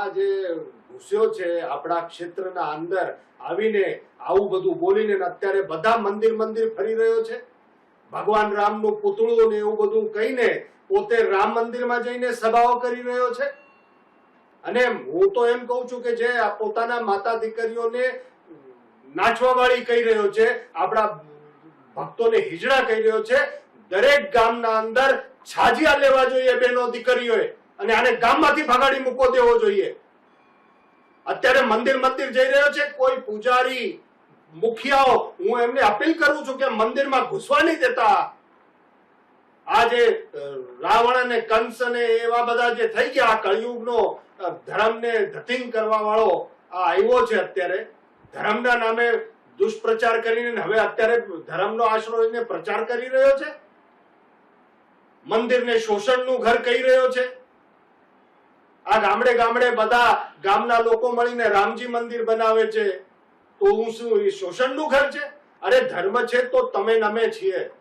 આ જે ઘૂસ્યો છે આપણા ક્ષેત્રના અંદર આવીને આવું બધું બોલીને અત્યારે બધા મંદિર ફરી રહ્યો છે. ભગવાન રામનું પૂતળું ને એવું બધું કહીને પોતે રામ મંદિરમાં જઈને સભાઓ કરી રહ્યો છે. અને હું તો એમ કહું છું કે જે પોતાના માતા દીકરીઓને નાચવા વાળી કહી રહ્યો છે, આપણા ભક્તોને હિજડા કહી રહ્યો છે. દરેક ગામના અંદર છાજિયા લેવા જોઈએ બહેનો દીકરીઓએ, અને આને ગામમાંથી ભગાડી મૂકો દેવો જોઈએ. અત્યારે મંદિર જઈ રહ્યો છે કોઈ પૂજારી મુખિયાઓ, હું એમને અપીલ કરું છું કે મંદિરમાં ઘૂસવા નહીં દેતા. આ જે રાવણ અને કંસ અને એવા બધા જે થઈ ગયા, કળિયુગનો ધર્મને ધતિંગ કરવા વાળો આ આવ્યો છે. અત્યારે ધર્મના નામે દુષ્પ્રચાર કરીને હવે અત્યારે ધર્મનો આશરો લઈને પ્રચાર કરી રહ્યો છે. મંદિરને શોષણનું ઘર કહી રહ્યો છે. આ ગામડે બધા ગામના લોકો મળીને રામજી મંદિર બનાવે છે, તો હું શું એ શોષણનું ઘર છે? અરે ધર્મ છે તો તમે નમે છીએ.